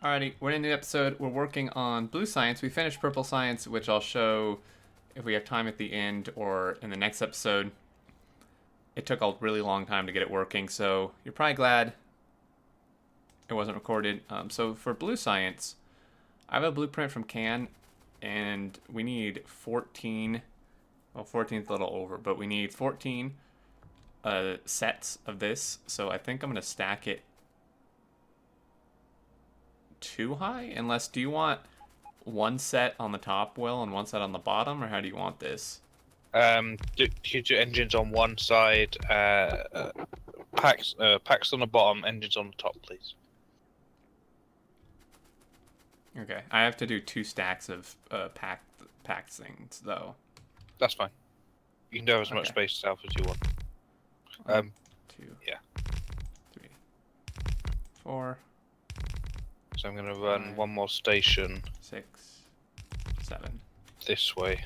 Alrighty, we're in the episode. We're working on blue science. We finished purple science, which I'll show if we have time at the end or in the next episode. It took a really long time to get it working, so you're probably glad it wasn't recorded. So for blue science, I have a blueprint from Can, and we need 14. Well, 14's a little over, but we need 14 sets of this. So I think I'm going to stack it too high. Unless, do you want one set on the top, Will, and one set on the bottom, or how do you want this? Huge engines on one side, packs on the bottom, engines on the top, please. Okay, I have to do 2 stacks of packed things though. That's fine. You can do as much space yourself as you want. 2, yeah, 3, 4. So I'm gonna run 1 more station 6, 7. this way.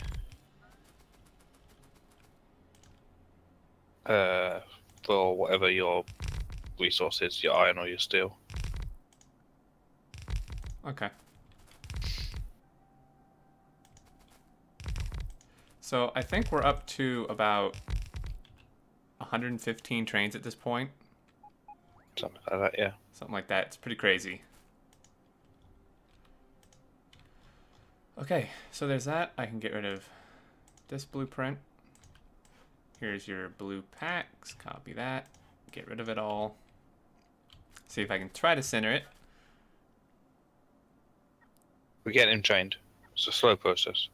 For whatever your resource is, your iron or your steel. Okay. So I think we're up to about 115 trains at this point. Something like that, yeah. Something like that. It's pretty crazy. Okay, so there's that. I can get rid of this blueprint. Here's your blue packs. Copy that. Get rid of it all. See if I can try to center it. We're getting him trained. It's a slow process.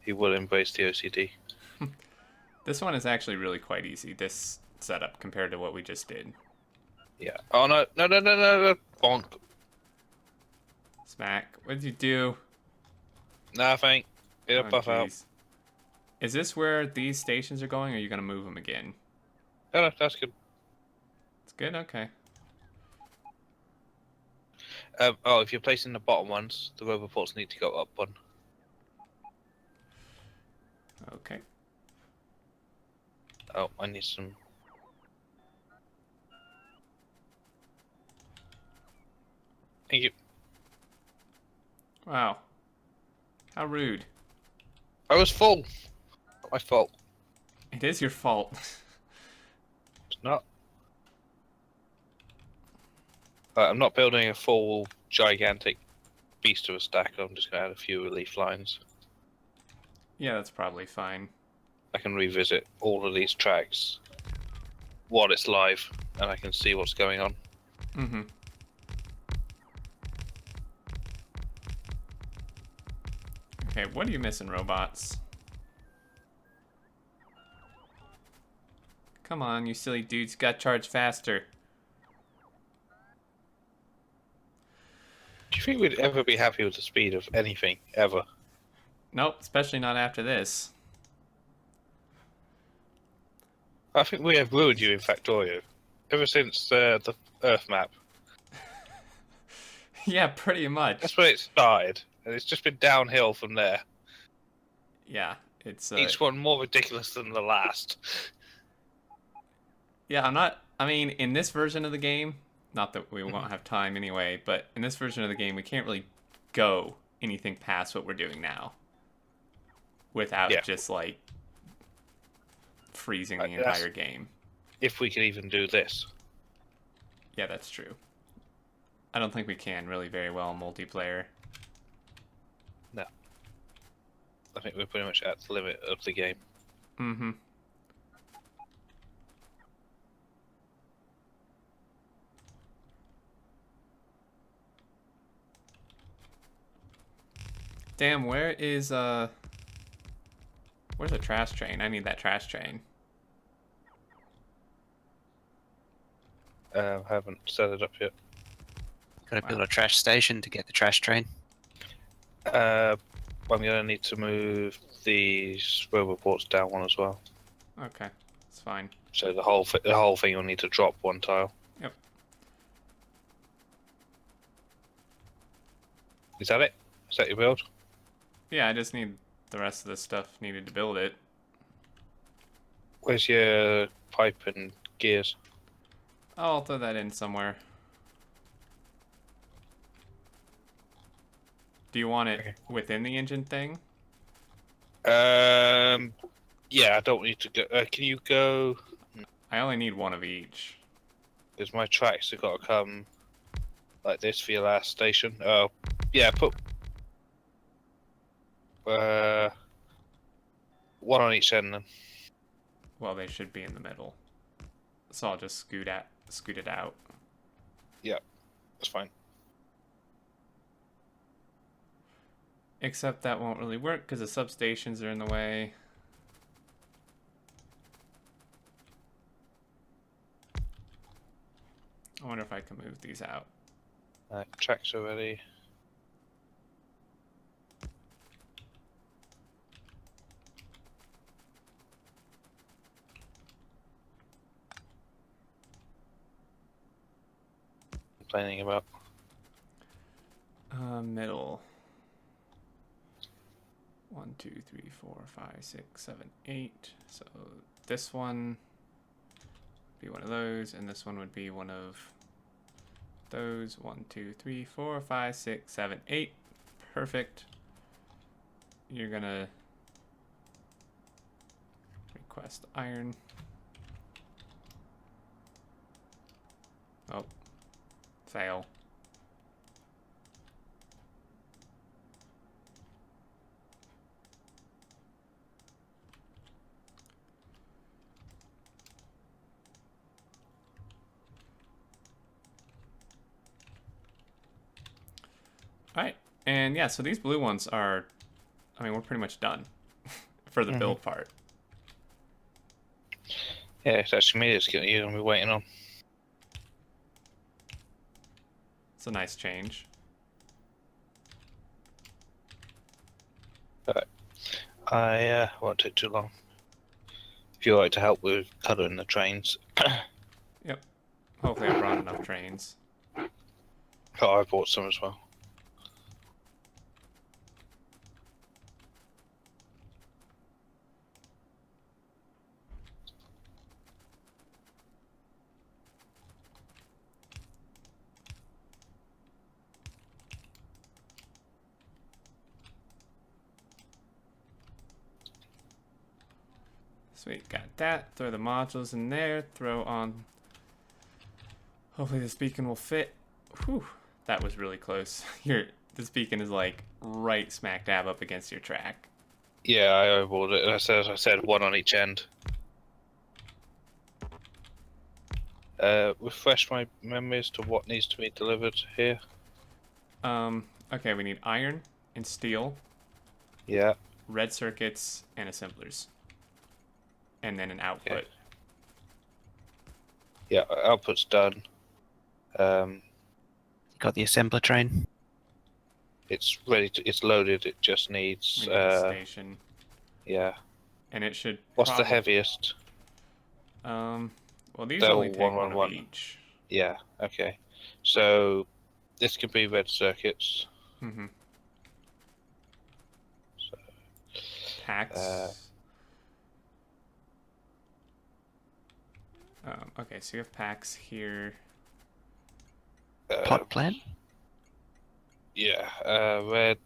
He will embrace the OCD. This one is actually really quite easy, this setup, compared to what we just did. Yeah. Oh, no. No. Bonk. Smack. What did you do? Nothing. Get a buff out. Is this where these stations are going, or are you going to move them again? No, that's good. It's good? Okay. If you're placing the bottom ones, the rover ports need to go up one. Okay. Oh, I need some. Thank you. Wow. How rude. I was full. Not my fault. It is your fault. It's not. I'm not building a full gigantic beast of a stack. I'm just going to add a few relief lines. Yeah, that's probably fine. I can revisit all of these tracks while it's live, and I can see what's going on. Mm-hmm. Okay, what are you missing, robots? Come on, you silly dudes. Got charged faster. Do you think we'd ever be happy with the speed of anything, ever? Nope, especially not after this. I think we have ruined you in Factorio. Ever since the Earth map. Yeah, pretty much. That's where it started, and it's just been downhill from there. Yeah, it's... Each one more ridiculous than the last. Yeah, I mean, in this version of the game, not that we won't have time anyway, but in this version of the game, we can't really go anything past what we're doing now. Without just, like, freezing the entire game. If we can even do this. Yeah, that's true. I don't think we can really very well in multiplayer. No. I think we're pretty much at the limit of the game. Mm-hmm. Damn, where's a trash train? I need that trash train. Haven't set it up yet. Gotta build a trash station to get the trash train. I'm gonna need to move these rover ports down one as well. Okay, it's fine. So the whole thing will need to drop 1 tile. Yep. Is that it? Is that your build? Yeah, I just need the rest of the stuff needed to build it. Where's your pipe and gears? I'll throw that in somewhere. Do you want it Okay. within the engine thing? Yeah, I don't need to go. Can you go? I only need one of each. Because my tracks have got to come like this for your last station. Oh, yeah, put one on each end then. Well, they should be in the middle. So I'll just scoot it out. Yeah, that's fine. Except that won't really work because the substations are in the way. I wonder if I can move these out. Tracks are ready. Complaining about. Middle. 1, 2, 3, 4, 5, 6, 7, 8. So this one would be one of those, and this one would be one of those. 1, 2, 3, 4, 5, 6, 7, 8. Perfect. You're gonna request iron. Oh, fail. Alright, and yeah, so these blue ones are, I mean, we're pretty much done for the build part. Yeah, it's actually me that's you're gonna be waiting on. It's a nice change. I won't take too long. If you'd like to help with colouring the trains. Yep. Hopefully I brought enough trains. Oh, I bought some as well. Sweet, got that. Throw the modules in there. Throw on. Hopefully this beacon will fit. Whew, that was really close. This beacon is like right smack dab up against your track. Yeah, I eyeballed it. As I said, one on each end. Refresh my memory as to what needs to be delivered here. Okay, we need iron and steel, Yeah. red circuits, and assemblers. And then an output. Okay. Yeah, output's done. Got the assembler train. It's ready to. It's loaded. It just needs. We need a station. Yeah. And it should. What's the heaviest? Well, these They're only all take one, one of one. each. Yeah. Okay. So this could be red circuits. Mm-hmm. So, Packs. Okay, so you have packs here. Pot plant. Yeah. Red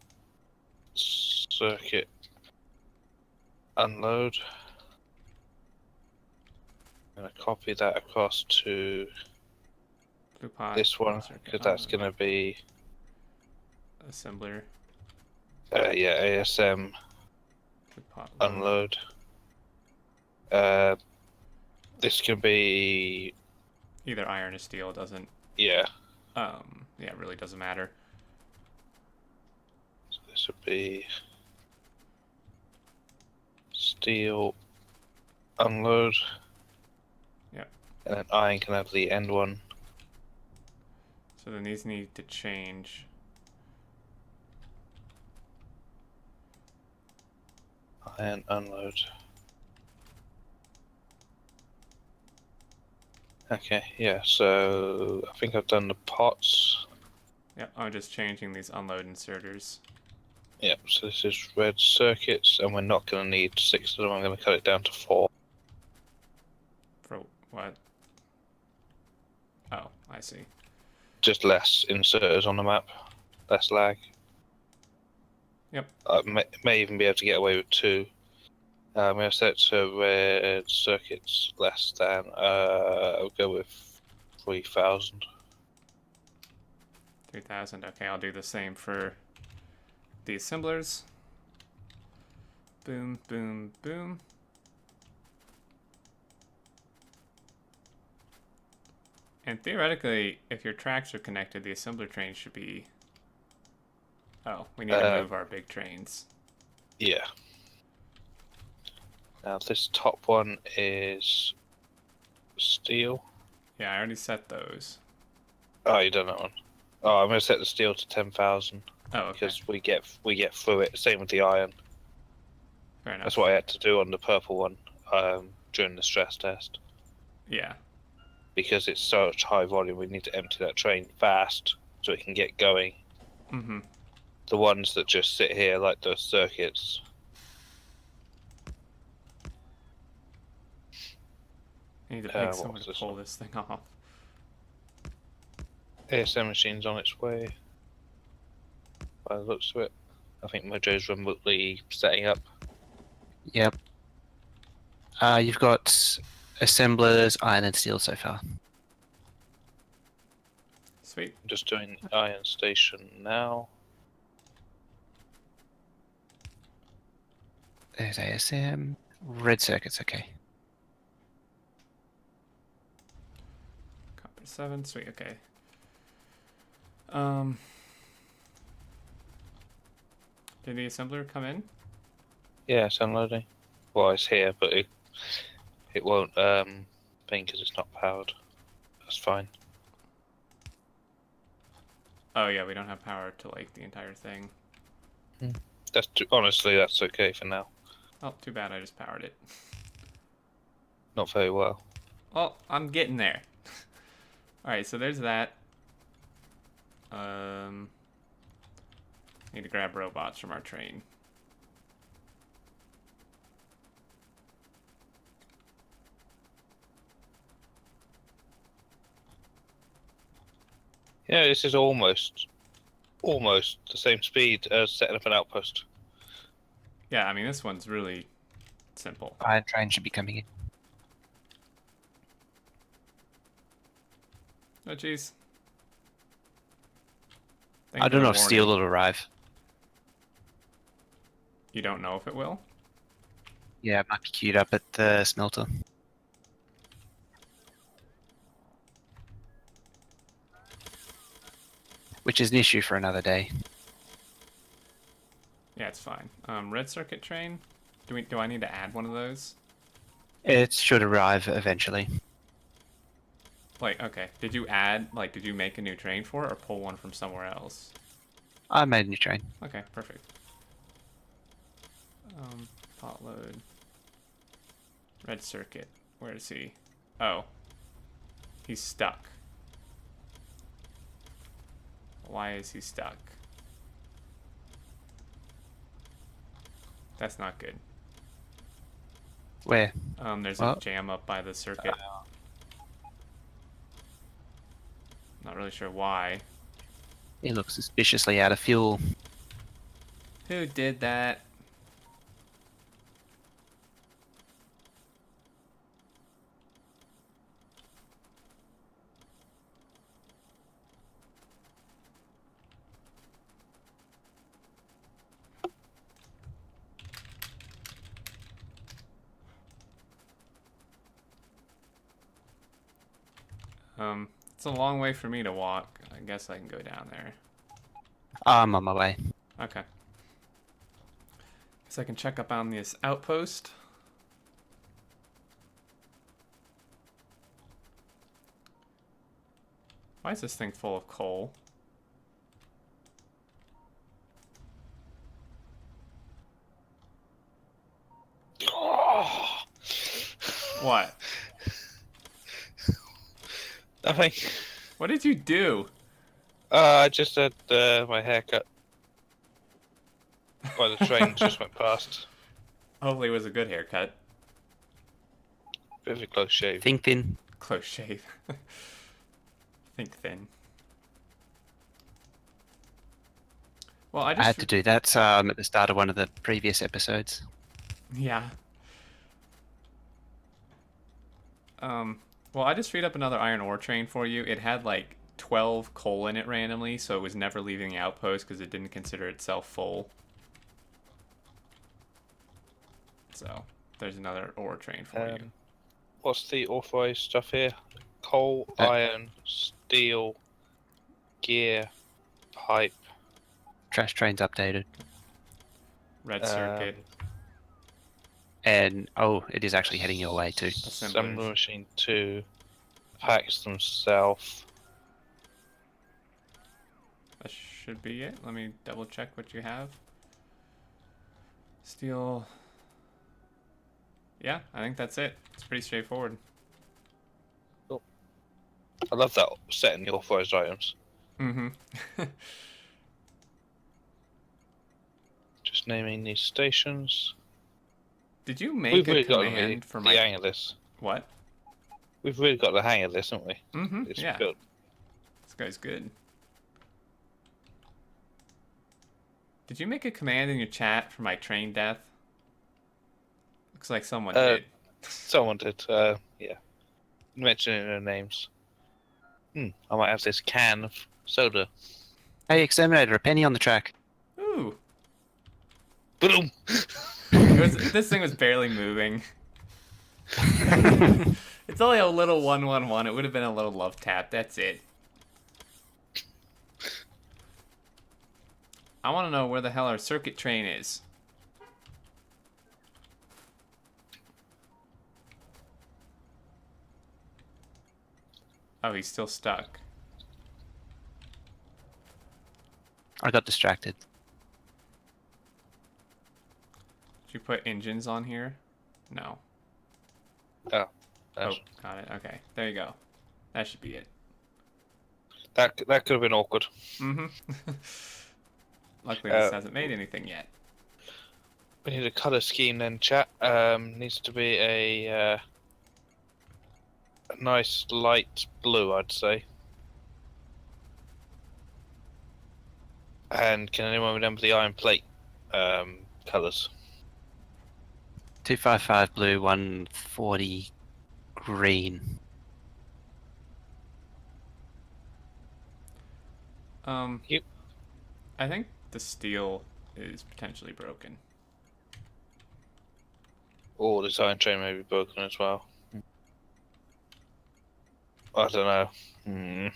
circuit. Unload. I'm gonna copy that across to Blue pot. this one circuit because that's unload. gonna be Assembler. yeah, ASM Blue pot load. unload. This can be Either iron or steel. It doesn't. yeah. Yeah, it really doesn't matter. So this would be steel unload. Yep. And then iron can have the end one. So then these need to change. Iron unload. Okay, yeah, so I think I've done the pots. Yep, I'm just changing these unload inserters. Yep, so this is red circuits, and we're not going to need 6 of them. I'm going to cut it down to 4. For what? I see. Just less inserters on the map, less lag. Yep. I may even be able to get away with 2. I'm going to set to red circuits less than, I'll go with 3,000. 3,000. Okay, I'll do the same for the assemblers. Boom, boom, boom. And theoretically, if your tracks are connected, the assembler train should be... Oh, we need to move our big trains. Yeah. Now this top one is steel. Yeah, I already set those. Oh, you done that one. Oh, I'm going to set the steel to 10,000 Oh, okay. because we get through it. Same with the iron. Fair enough. That's what I had to do on the purple one during the stress test. Yeah. Because it's such high volume, we need to empty that train fast so it can get going. Mm-hmm. The ones that just sit here, like those circuits, I need to pick what someone was to this pull one? this thing off. ASM machine's on its way. By the looks of it, I think Mojo's remotely setting up. Yep. You've got assemblers, iron and steel so far. Sweet. I'm just doing iron station now. There's ASM. Red circuits, okay. Copper 7. Sweet. Okay. Did the assembler come in? Yeah, it's unloading. Well, it's here, but it won't thing because it's not powered. That's fine. Oh yeah, we don't have power to like the entire thing. Honestly, that's okay for now. Oh, too bad I just powered it. Not very well. Well, I'm getting there. Alright, so there's that. Need to grab robots from our train. Yeah, this is almost the same speed as setting up an outpost. Yeah, I mean, this one's really simple. Iron train should be coming in. Oh, jeez. I don't know if steel will arrive. You don't know if it will? Yeah, it might be queued up at the smelter. Which is an issue for another day. Yeah, it's fine. Red circuit train? Do I need to add one of those? It should arrive eventually. Like, okay. Did you make a new train for it or pull one from somewhere else? I made a new train. Okay, perfect. Pot load. Red circuit. Where is he? Oh. He's stuck. Why is he stuck? That's not good. Where? There's a jam up by the circuit. Not really sure why. It looks suspiciously out of fuel. Who did that? It's a long way for me to walk. I guess I can go down there. I'm on my way. Okay. So I can check up on this outpost. Why is this thing full of coal? Oh. What? Nothing. What did you do? I just had my haircut. While the train just went past. Hopefully it was a good haircut. Bit of a close shave. Think thin. Close shave. Think thin. Well, I I just had to do that at the start of one of the previous episodes. yeah. Well, I just freed up another iron ore train for you. It had like 12 coal in it randomly, so it was never leaving the outpost because it didn't consider itself full. So there's another ore train for you. What's the authorized stuff here? Coal, iron, steel, gear, pipe. Trash train's updated. Red circuit. And, oh, it is actually heading your way too. Assembly machine 2. Packs themselves. That should be it. Let me double check what you have. Steel. Yeah, I think that's it. It's pretty straightforward. Cool. I love that setting the authorized items. Mm-hmm. Just naming these stations. Did you make We've a really got command for the my... hang of this. What? We've really got the hang of this, haven't we? Mm-hmm, It's yeah. built. This guy's good. Did you make a command in your chat for my train death? Looks like someone did. Someone did, yeah. Mentioning their names. I might have this can of soda. Hey, Exterminator, a penny on the track. Ooh. Boom! This thing was barely moving. It's only a little 111. It would have been a little love tap. That's it. I want to know where the hell our circuit train is. Oh, he's still stuck. I got distracted. Did you put engines on here? No. Oh, Oh, got it. Okay, there you go. That should be it. that could have been awkward. Mm-hmm. Luckily, this hasn't made anything yet. We need a color scheme then, chat. Needs to be a nice light blue, I'd say. And can anyone remember the iron plate colors? 255 blue, 140 green. Yep. I think the steel is potentially broken. Oh, this iron train may be broken as well. I don't know.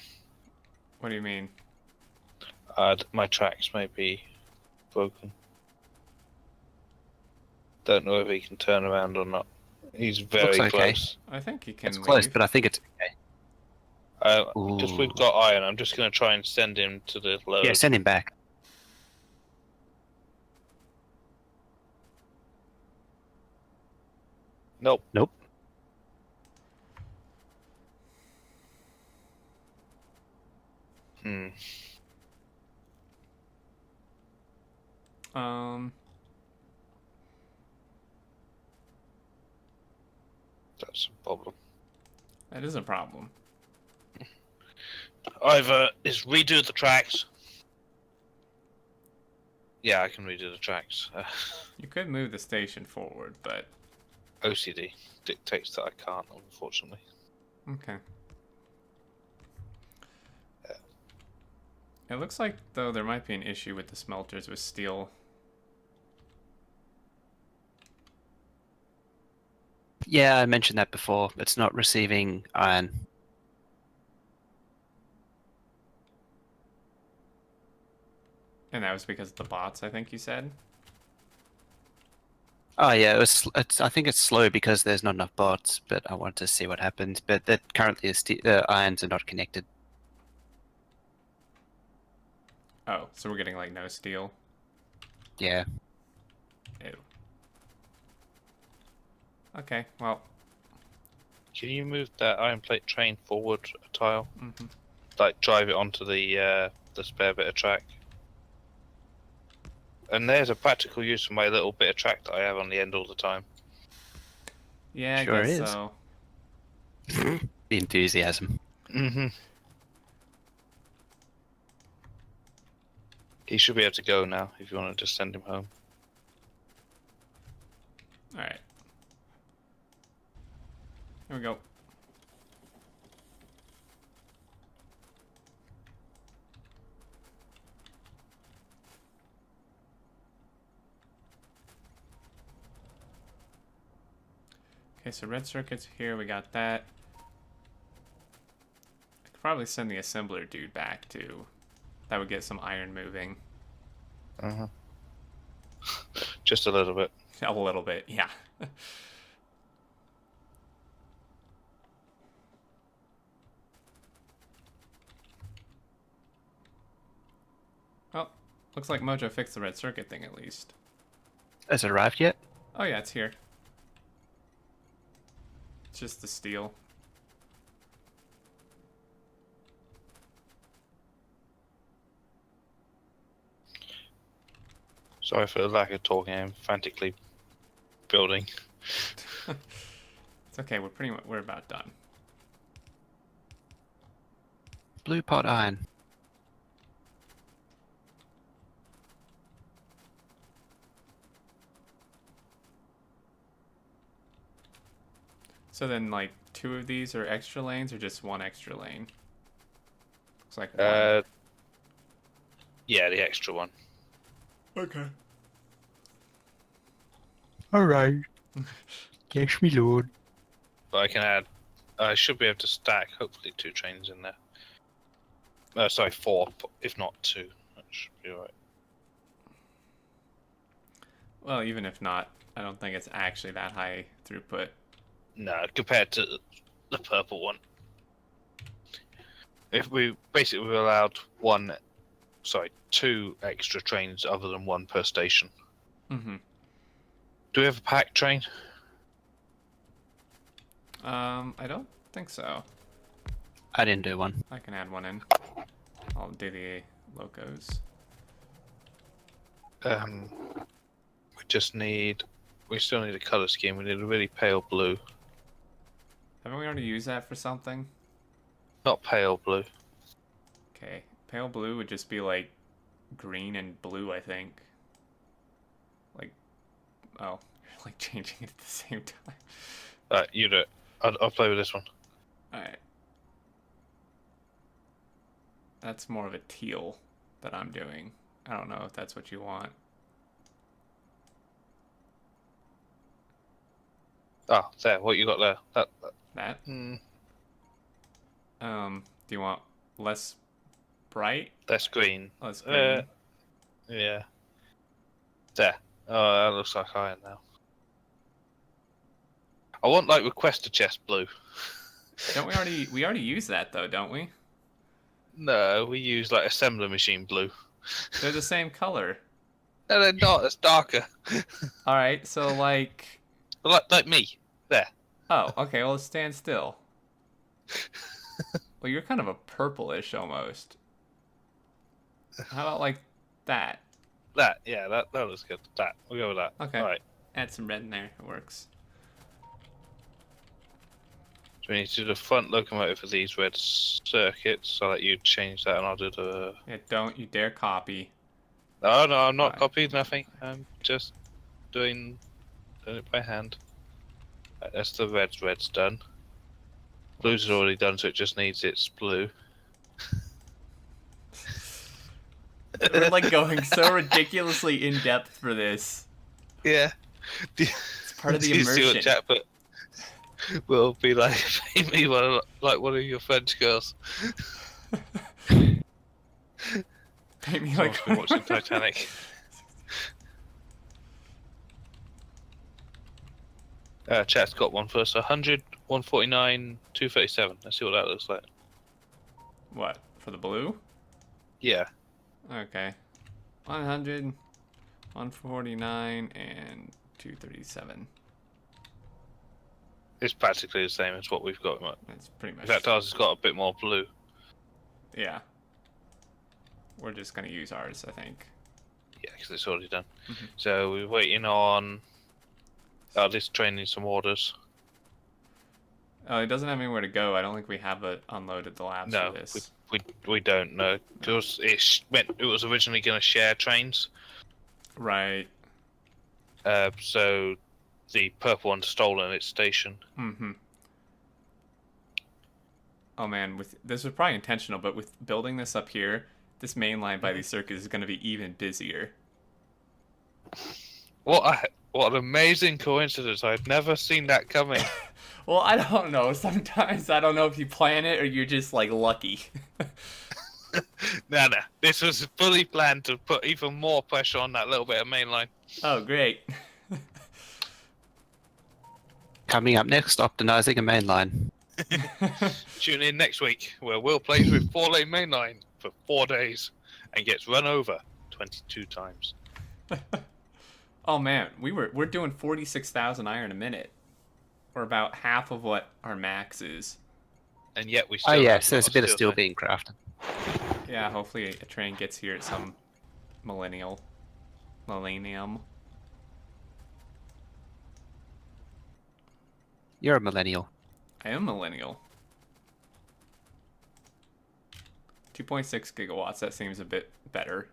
What do you mean? My tracks may be broken. Don't know if he can turn around or not. He's very Looks okay. close. I think he can It's leave. close, but I think it's okay. Because we've got iron, I'm just going to try and send him to the load. Yeah, send him back. Nope. Nope. That's a problem. That is a problem. Either is redo the tracks. Yeah, I can redo the tracks. You could move the station forward, but... OCD dictates that I can't, unfortunately. Okay. It looks like, though, there might be an issue with the smelters with steel. Yeah, I mentioned that before. It's not receiving iron. And that was because of the bots, I think you said? Oh yeah, I think it's slow because there's not enough bots, but I wanted to see what happens. But that currently the irons are not connected. Oh, so we're getting, like, no steel? Yeah. Ew. Okay, well... Can you move that iron plate train forward a tile? Mm-hmm. Like, drive it onto the spare bit of track? And there's a practical use for my little bit of track that I have on the end all the time. Yeah, Sure I guess is. so. The enthusiasm. Mm-hmm. He should be able to go now if you want to just send him home. All right. Here we go. Okay, so red circuit's here. We got that. I could probably send the assembler dude back too. That would get some iron moving. Just a little bit. A little bit, yeah. Well, looks like Mojo fixed the red circuit thing at least. Has it arrived yet? Oh yeah, it's here. It's just the steel. Sorry for the lack of talking. I'm frantically building. It's okay. We're about done. Blue pot iron. So then, like, 2 of these are extra lanes, or just 1 extra lane? Looks like 1. Yeah, the extra one. Okay. Alright. Yes, me lord. But I can add. I should be able to stack hopefully 2 trains in there. Sorry, 4, if not 2. That should be alright. Well, even if not, I don't think it's actually that high throughput. No, compared to the purple one. If we basically we allowed 2 extra trains other than 1 per station. Mm-hmm. Do we have a pack train? I don't think so. I didn't do one. I can add 1 in. I'll do the locos. We still need a color scheme. We need a really pale blue. Haven't we already used that for something? Not pale blue. Okay. Pale blue would just be like green and blue, I think. Like, oh, you're like changing it at the same time. You do it. I'll play with this one. Alright. That's more of a teal that I'm doing. I don't know if that's what you want. Ah, there. What you got there? That? Mm, Do you want less bright? that's green. Less green? Yeah. There. Oh, that looks like iron now. I want like requester chest blue. Don't we already use that though, don't we? No, we use like assembler machine blue. They're the same color. No, they're not. It's darker. Alright, so like... like me. There. Oh, okay, well stand still. Well, you're kind of a purplish almost. How about like that? That. Yeah, that looks good. That. We'll go with that. Okay. Alright. Add some red in there. It works. So we need to do the front locomotive for these red circuits. I'll let you change that and I'll do the... Yeah, don't you dare copy. No, I'm not Right. copying nothing. I'm just doing it by hand. Right, that's the red's done. Blue's is already done, so it just needs its blue. We're like going so ridiculously in depth for this. Yeah. It's part of the Do you see what immersion. chat put? Will be like, pay me like one of your French girls. Paint me Someone's like been watching Titanic. Chat's got one first. 100, 149, 237. Let's see what that looks like. What? For the blue? Yeah. Okay. 100, 149, and 237. It's practically the same as what we've got. That's pretty much. In fact, ours has got a bit more blue. Yeah. We're just gonna use ours, I think. Yeah, because it's already done. Mhm. So we're waiting on... Oh, this train needs some orders. Oh, it doesn't have anywhere to go. I don't think we have it unloaded the labs No, for this. we don't know because it was originally going to share trains. Right. So the purple one's stolen its station. Mm-hmm. Oh man, with this was probably intentional, but with building this up here, this main line by these circuits is going to be even busier. What an amazing coincidence! I've never seen that coming. Well, I don't know. Sometimes I don't know if you plan it or you're just like lucky. No. This was fully planned to put even more pressure on that little bit of main line. Oh, great. Coming up next, optimizing a main line. Tune in next week where Will plays with 4-lane mainline for 4 days and gets run over 22 times. Oh man, we're doing 46,000 iron a minute. Or about half of what our max is. And yet we still Oh have yes, there's a bit of steel steel there. being crafted. Yeah, hopefully a train gets here at some millennium. You're a millennial. I am millennial. 2.6 gigawatts, that seems a bit better.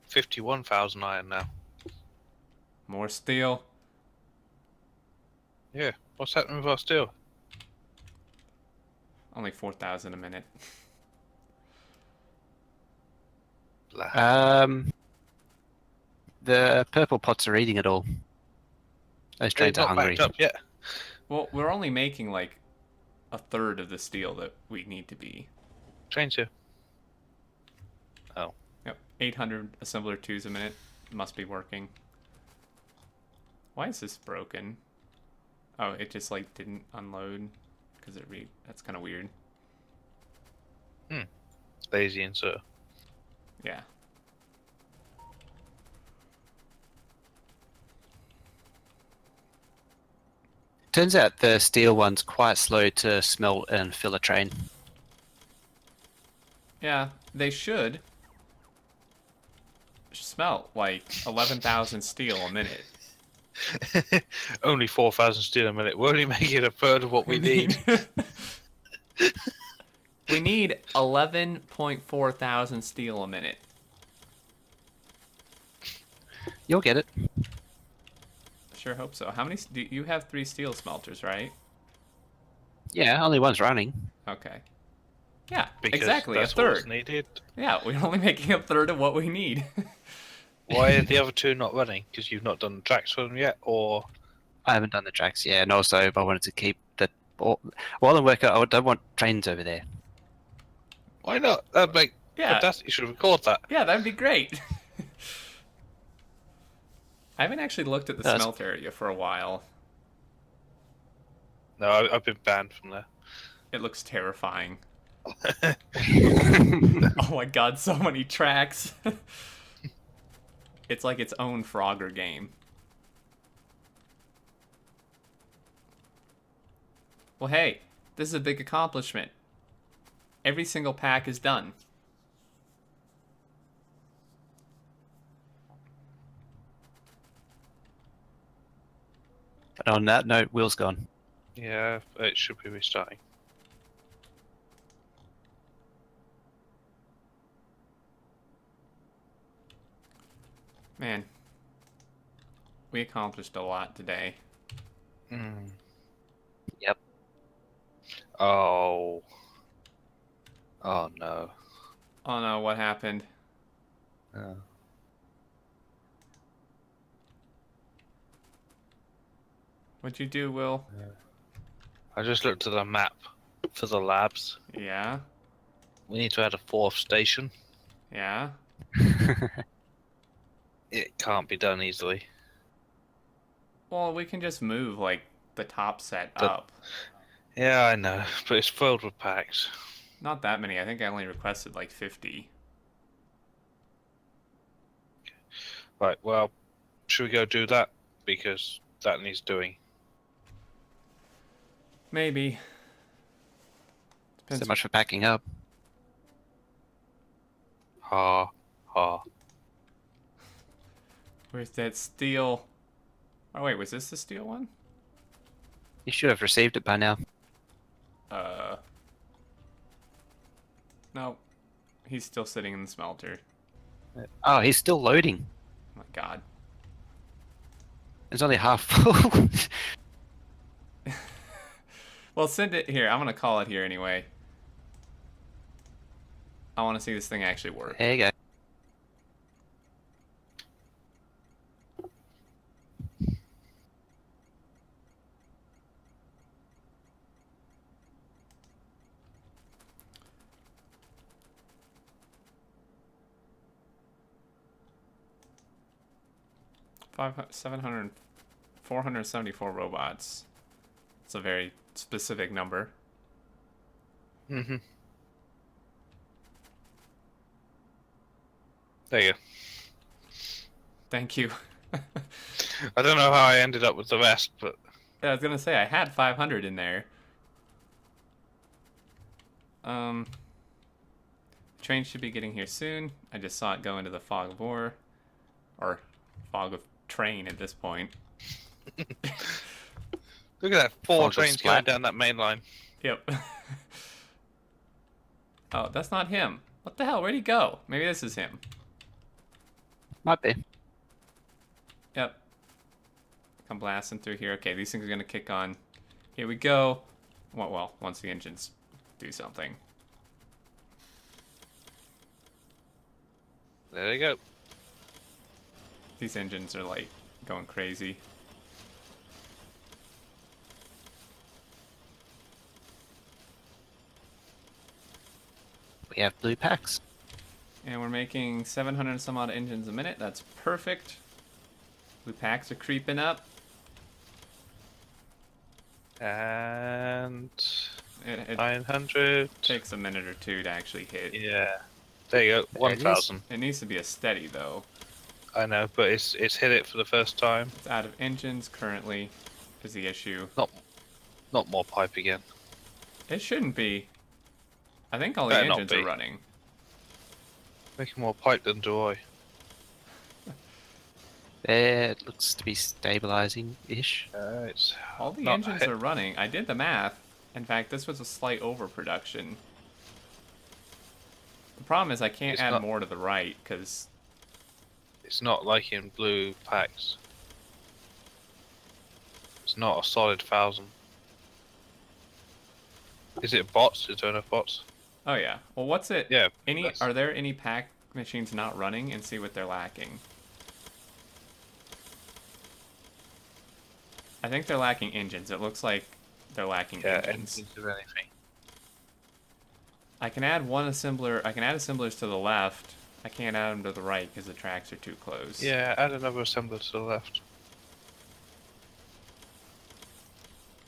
51,000 iron now. More steel. Yeah, what's happening with our steel? Only 4,000 a minute. Blah. The purple pots are eating it all. Those They're trains are not hungry. backed up yet. Well, we're only making like a third of the steel that we need to be. Trains here. Oh. Yep, 800 assembler 2s a minute. Must be working. Why is this broken? Oh, it just like didn't unload because that's kind of weird. Lazy insert. Yeah. Turns out the steel one's quite slow to smelt and fill a train. Yeah, they should smelt like 11,000 steel a minute. Only 4,000 steel a minute. We're only making a third of what we need. We need 11.4 thousand steel a minute. You'll get it. Sure hope so. How many? Do you have 3 steel smelters, right? Yeah, only one's running. Okay. Yeah, Because exactly. that's A third. what's needed. Yeah, we're only making a third of what we need. Why are the other two not running? Because you've not done the tracks for them yet, or I haven't done the tracks yet, and also I wanted to keep the while I'm working. I don't want trains over there. why not? That'd make Yeah. fantastic. You should record that. Yeah, that'd be great. I haven't actually looked at the That's- smelt area for a while. No, I've been banned from there. It looks terrifying. Oh my god, so many tracks. It's like its own Frogger game. Well, hey, this is a big accomplishment. Every single pack is done. But on that note, Will's gone. Yeah, it should be restarting. Man, we accomplished a lot today. Yep. Oh. Oh no. Oh no, what happened? What'd you do, Will? I just looked at the map for the labs. Yeah? We need to add a 4th station. Yeah? It can't be done easily. Well, we can just move, like, the top set The- up. Yeah, I know, but it's filled with packs. Not that many. I think I only requested, like, 50. Right, well, should we go do that? Because that needs doing. Maybe. So Depends. much for packing up. Ha, ha. Where's that steel? Oh, wait, was this the steel one? You should have received it by now. No. He's still sitting in the smelter. Oh, he's still loading. Oh my god. It's only half full. Well, send it here. I'm gonna call it here anyway. I want to see this thing actually work. There you go. Five, 700, 474 robots. It's a very specific number. Mm-hmm. There you go. Thank you. I don't know how I ended up with the rest, but I was gonna say I had 500 in there. Train should be getting here soon. I just saw it go into the fog of war, or fog of train at this point. look at that, 4 Fog of trains splat. going down that main line. Yep. Oh, that's not him. What the hell? Where'd he go? Maybe this is him. Might be. Yep. Come blasting through here. Okay, these things are gonna kick on. Here we go. Well, once the engines do something. There you go. These engines are like going crazy. We have blue packs. And we're making 700 and some odd engines a minute. That's perfect. Blue packs are creeping up. And It 900. takes a minute or two to actually hit. Yeah. There you go. 1,000. It needs to be a steady though. I know, but it's hit it for the first time. It's out of engines currently is the issue. Not more pipe again. It shouldn't be. I think all the Better not engines are be. running. Making more pipe than do I. There, it looks to be stabilizing-ish. It's All the not engines hit. are running. I did the math. In fact, this was a slight overproduction. The problem is I can't It's add not- more to the right because It's not like in blue packs. It's not a solid 1,000. Is it bots? Is there enough bots? oh yeah. Well, what's it? Yeah. Are there any pack machines not running and see what they're lacking? I think they're lacking engines. It looks like they're lacking Yeah, engines. engines of anything. I can add one assembler. I can add assemblers to the left. I can't add them to the right because the tracks are too close. Yeah, add another assembler to the left.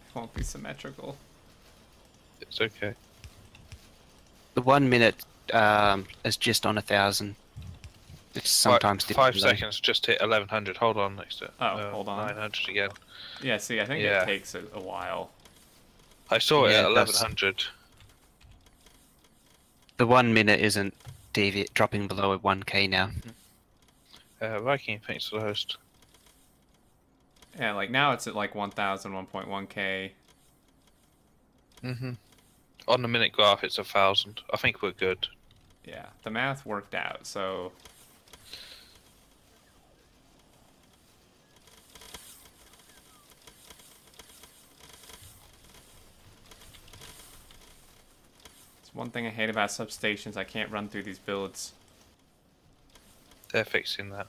It won't be symmetrical. It's okay. The 1 minute is just on 1,000. It's sometimes Right, dipped 5 below. seconds, just hit 1,100. Hold on next to it. Oh, hold on. 900 again. Yeah, see, I think Yeah. it takes a while. I saw it Yeah, at it does. 1,100. The 1 minute isn't dropping below 1k now. Viking, thanks for the host. Yeah, like now it's at like 1,000, 1.1k. Mm-hmm. On the minute graph, it's 1,000. I think we're good. Yeah, the math worked out, so... It's one thing I hate about substations. I can't run through these builds. They're fixing that.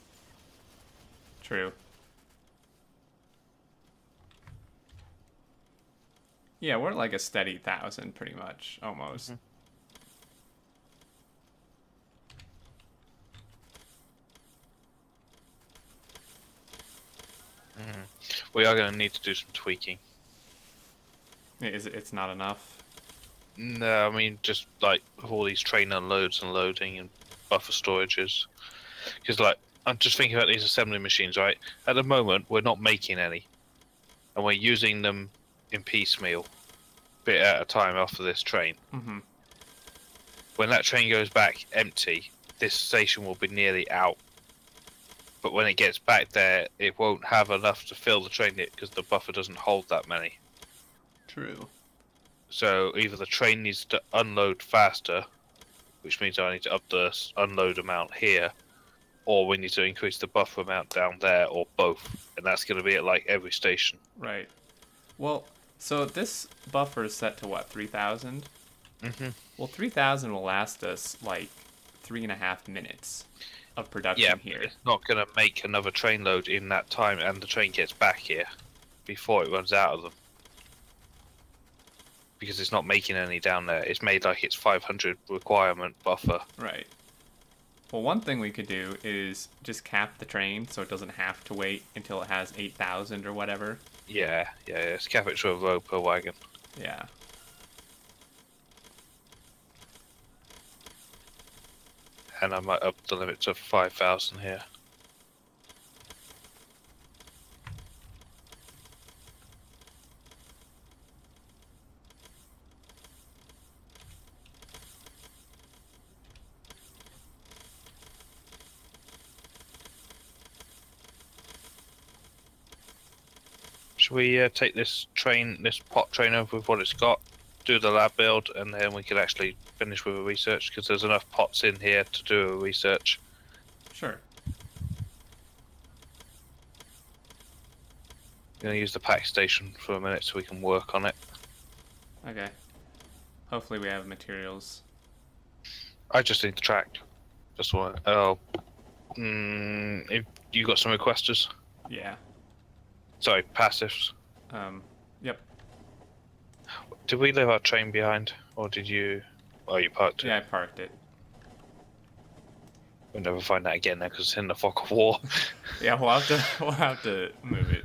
True. Yeah, we're at like a steady 1,000 pretty much, almost. We are going to need to do some tweaking. It's not enough. No, I mean, just like all these train unloads and loading and buffer storages. Because, like, I'm just thinking about these assembly machines, right? At the moment, we're not making any. And we're using them in piecemeal, bit at a time after this train. Mm-hmm. When that train goes back empty, this station will be nearly out. But when it gets back there, it won't have enough to fill the train yet because the buffer doesn't hold that many. True. So either the train needs to unload faster, which means I need to up the unload amount here, or we need to increase the buffer amount down there, or both. And that's going to be at like every station. Right. Well, so this buffer is set to what, 3,000? Mm-hmm. Well, 3,000 will last us like 3.5 minutes of production Yeah, here. it's not going to make another train load in that time, and the train gets back here before it runs out of them. Because it's not making any down there. It's made like its 500 requirement buffer. Right. Well, one thing we could do is just cap the train so it doesn't have to wait until it has 8,000 or whatever. Yeah. It's cap it to a row per wagon. Yeah. And I might up the limit to 5,000 here. Should we take this pot train over with what it's got, do the lab build, and then we can actually finish with a research, because there's enough pots in here to do a research. Sure. I'm going to use the pack station for a minute so we can work on it. Okay. Hopefully we have materials. I just need the track. Just want. If you got some requesters? Yeah. Sorry, passives. Yep. Did we leave our train behind, or did you? Oh, you parked it. Yeah, I parked it. We'll never find that again now because it's in the fog of war. Yeah, we'll have to move it.